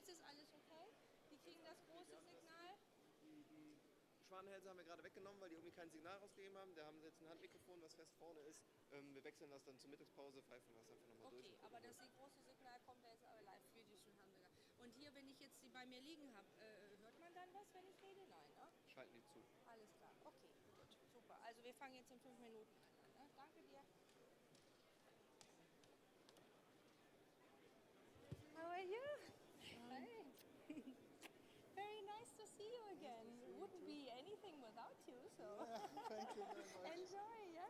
Jetzt ist alles okay? Die kriegen das große Signal? Die Schwanenhälse haben wir gerade weggenommen, weil die irgendwie kein Signal rausgegeben haben. Da haben sie jetzt ein Handmikrofon, was fest vorne ist. Wir wechseln das dann zur Mittagspause, pfeifen das einfach nochmal durch. Okay, aber das große Signal kommt ja jetzt aber live für die Hamburger. Und hier, wenn ich jetzt die bei mir liegen habe, hört man dann was, wenn ich rede? Nein, ne? Schalten die zu. Alles klar, okay, gut, super. Also wir fangen jetzt in 5 Minuten an. Ne? Danke dir. How are you? Hi. Very nice to see you again. It wouldn't be anything without you, so. Yeah, thank you very much. Enjoy, yeah?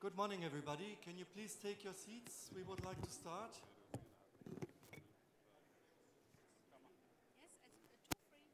Good morning, everybody. Can you please take your seats? We would like to start. Yes, it's 2 free.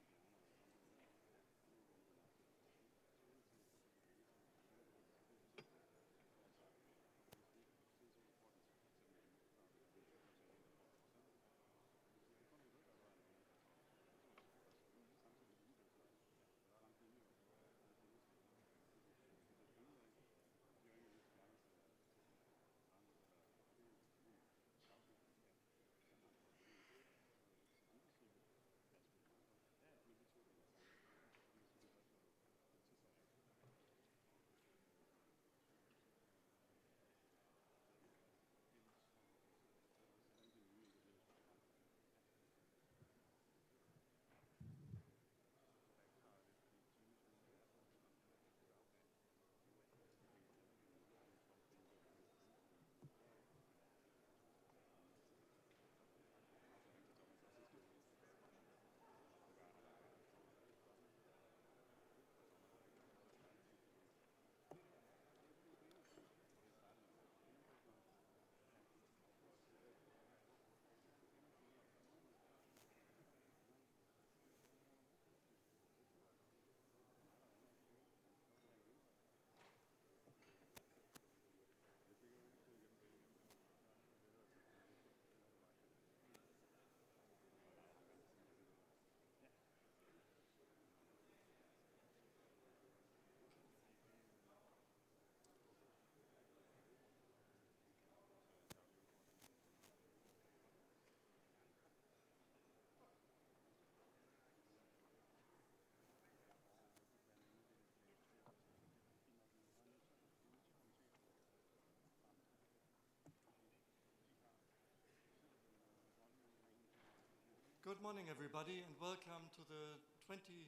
Good morning, everybody, and welcome to the 2019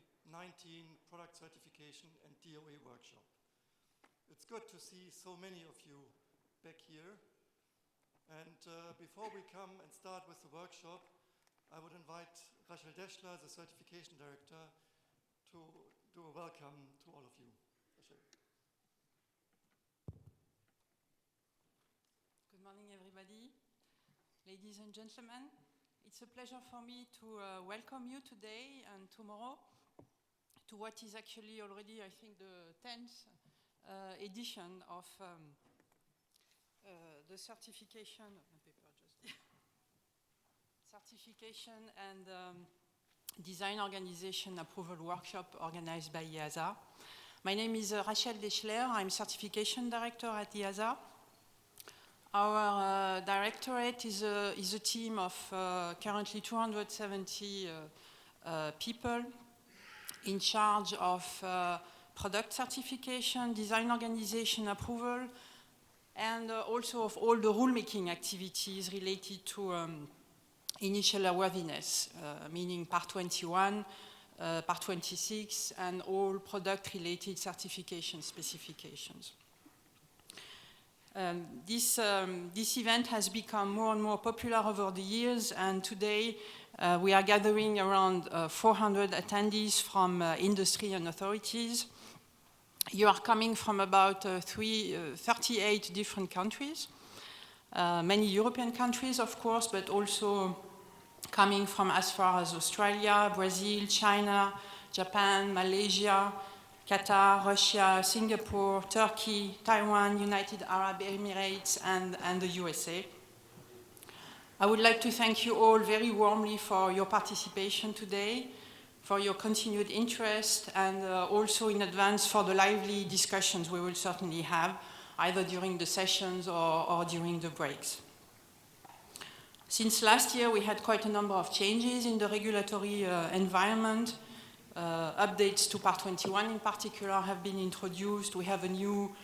Product Certification and DOA Workshop. It's good to see so many of you back here. And before we come and start with the workshop, I would invite Rachel Deschler, the Certification Director, to do a welcome to all of you. Rachel. Good morning, everybody. Ladies and gentlemen, it's a pleasure for me to welcome you today and tomorrow to what is actually already, I think, the 10th edition of the certification and design organization approval workshop organized by EASA. My name is Rachel Deschler. I'm certification director at EASA. Our directorate is a team of currently 270 people in charge of product certification, design organization approval, and also of all the rulemaking activities related to initial airworthiness, meaning Part 21, Part 26, and all product-related certification specifications. This event has become more and more popular over the years, and today we are gathering around 400 attendees from industry and authorities. You are coming from about 38 different countries, many European countries, of course, but also coming from as far as Australia, Brazil, China, Japan, Malaysia, Qatar, Russia, Singapore, Turkey, Taiwan, United Arab Emirates, and the USA. I would like to thank you all very warmly for your participation today, for your continued interest, and also in advance for the lively discussions we will certainly have, either during the sessions or during the breaks. Since last year, we had quite a number of changes in the regulatory environment. Updates to Part 21 in particular have been introduced. We have a new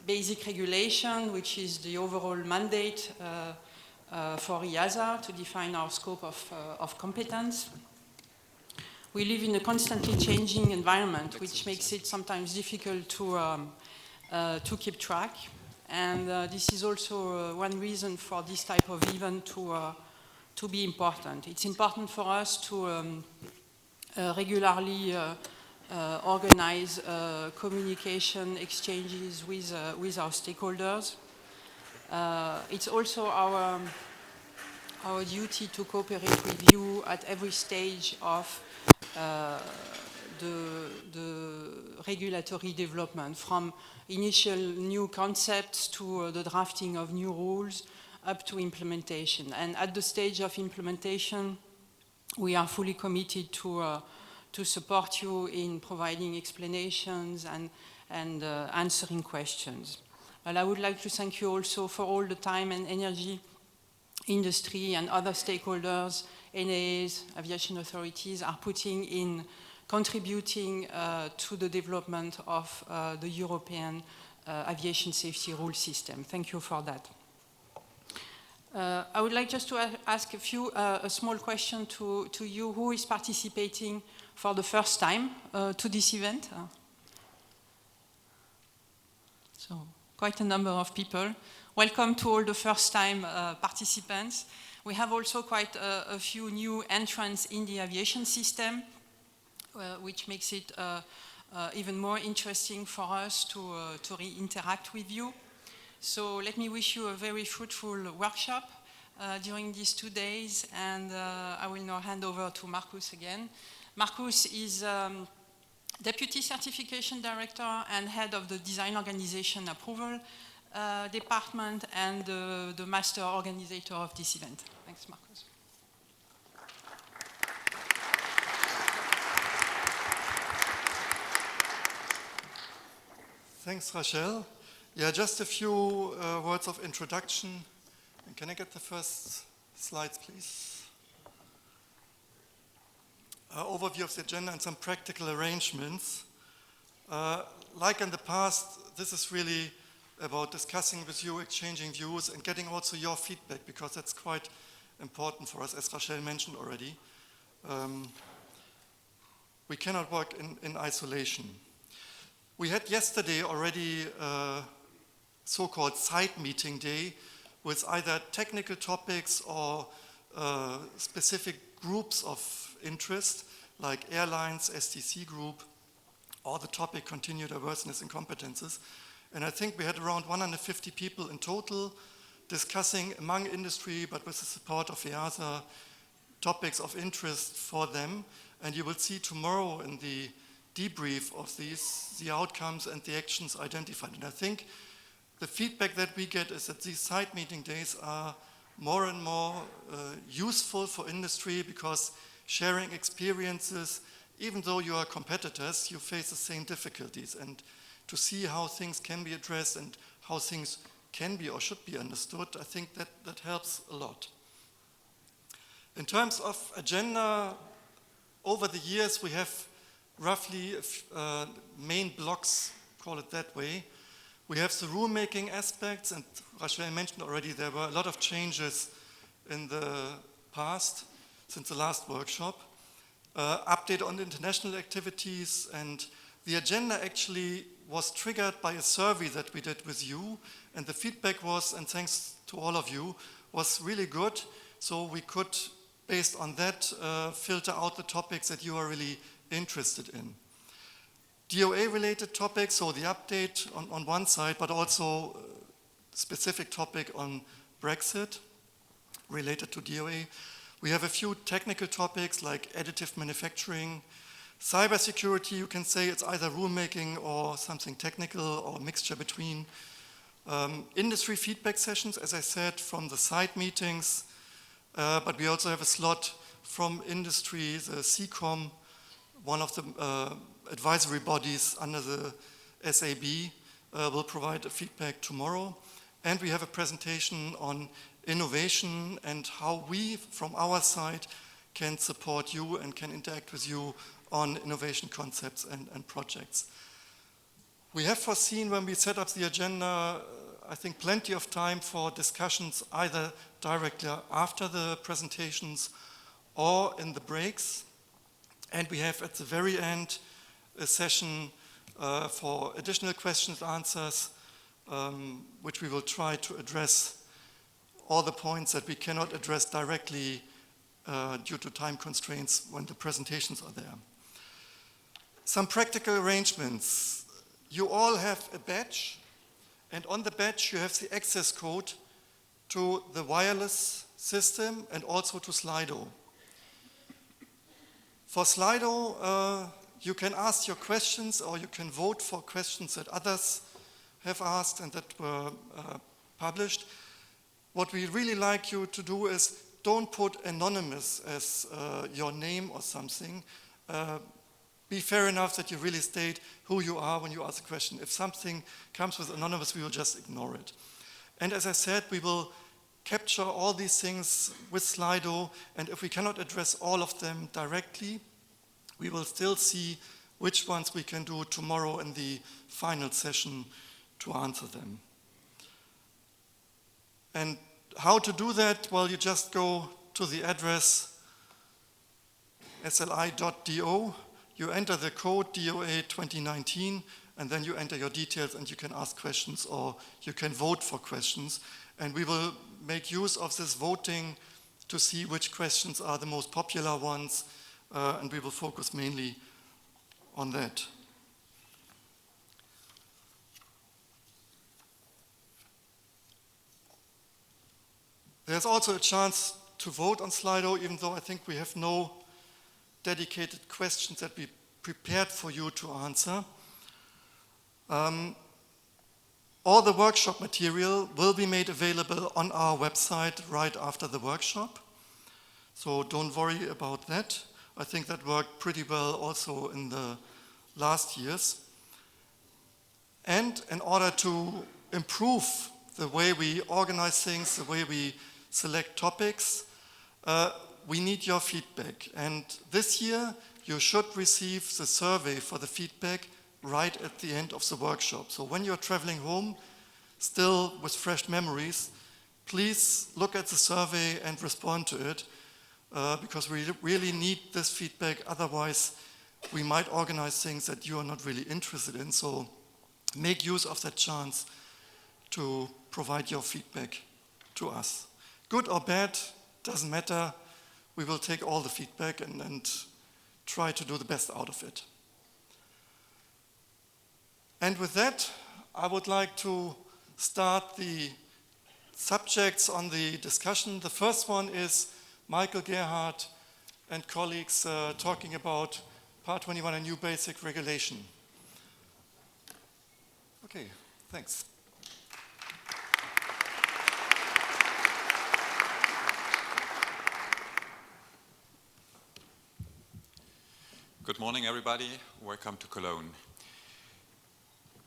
basic regulation, which is the overall mandate for EASA to define our scope of competence. We live in a constantly changing environment, which makes it sometimes difficult to keep track. And this is also one reason for this type of event to be important. It's important for us to regularly organize communication exchanges with our stakeholders. It's also our duty to cooperate with you at every stage of the regulatory development, from initial new concepts to the drafting of new rules up to implementation. And at the stage of implementation, we are fully committed to support you in providing explanations and answering questions. Well, I would like to thank you also for all the time and energy industry and other stakeholders, NAAs, aviation authorities are putting in contributing to the development of the European aviation safety rule system. Thank you for that. I would like just to ask a small question to you. Who is participating for the first time to this event? So, quite a number of people. Welcome to all the first-time participants. We have also quite a few new entrants in the aviation system, which makes it even more interesting for us to interact with you. So let me wish you a very fruitful workshop during these 2 days, and I will now hand over to Marcus again. Marcus is Deputy Certification Director and Head of the Design Organization Approval Department and the Master Organizer of this event. Thanks, Marcus. Thanks, Rachel. Yeah, just a few words of introduction. And can I get the first slides, please? Overview of the agenda and some practical arrangements. Like in the past, this is really about discussing with you, exchanging views, and getting also your feedback, because that's quite important for us, as Rachel mentioned already. We cannot work in isolation. We had yesterday already so-called side meeting day with either technical topics or specific groups of interest, like airlines, STC group, or the topic continued airworthiness and competences. And I think we had around 150 people in total discussing among industry, but with the support of EASA, topics of interest for them. And you will see tomorrow in the debrief of these, the outcomes and the actions identified. And I think the feedback that we get is that these side meeting days are more and more useful for industry, because sharing experiences, even though you are competitors, you face the same difficulties. And to see how things can be addressed and how things can be or should be understood, I think that helps a lot. In terms of agenda, over the years we have roughly main blocks, call it that way. We have the rulemaking aspects, and Rachel mentioned already there were a lot of changes in the past since the last workshop. Update on international activities, and the agenda actually was triggered by a survey that we did with you, and the feedback was, and thanks to all of you, was really good. So we could, based on that, filter out the topics that you are really interested in. DOA-related topics, so the update on one side, but also specific topic on Brexit related to DOA. We have a few technical topics like additive manufacturing. Cybersecurity, you can say it's either rulemaking or something technical or a mixture between. Industry feedback sessions, as I said, from the side meetings, but we also have a slot from industry, the CCOM, one of the advisory bodies under the SAB, will provide a feedback tomorrow. And we have a presentation on innovation and how we, from our side, can support you and can interact with you on innovation concepts and projects. We have foreseen, when we set up the agenda, I think plenty of time for discussions either directly after the presentations or in the breaks. And we have at the very end a session for additional questions and answers, which we will try to address all the points that we cannot address directly due to time constraints when the presentations are there. Some practical arrangements. You all have a badge, and on the badge you have the access code to the wireless system and also to Slido. For Slido, you can ask your questions or you can vote for questions that others have asked and that were published. What we really like you to do is don't put anonymous as your name or something. Be fair enough that you really state who you are when you ask a question. If something comes with anonymous, we will just ignore it. And as I said, we will capture all these things with Slido, and if we cannot address all of them directly, we will still see which ones we can do tomorrow in the final session to answer them. And how to do that? Well, you just go to the address sli.do, you enter the code DOA 2019, and then you enter your details and you can ask questions or you can vote for questions. And we will make use of this voting to see which questions are the most popular ones, and we will focus mainly on that. There's also a chance to vote on Slido, even though I think we have no dedicated questions that we prepared for you to answer. All the workshop material will be made available on our website right after the workshop. So don't worry about that. I think that worked pretty well also in the last years. And in order to improve the way we organize things, the way we select topics, we need your feedback. And this year, you should receive the survey for the feedback right at the end of the workshop. So when you're traveling home, still with fresh memories, please look at the survey and respond to it, because we really need this feedback. Otherwise, we might organize things that you are not really interested in. So make use of that chance to provide your feedback to us. Good or bad, doesn't matter. We will take all the feedback and try to do the best out of it. And with that, I would like to start the subjects on the discussion. The first one is Michael Gerhardt and colleagues talking about Part 21, a new basic regulation. Okay, thanks. Good morning, everybody. Welcome to Cologne.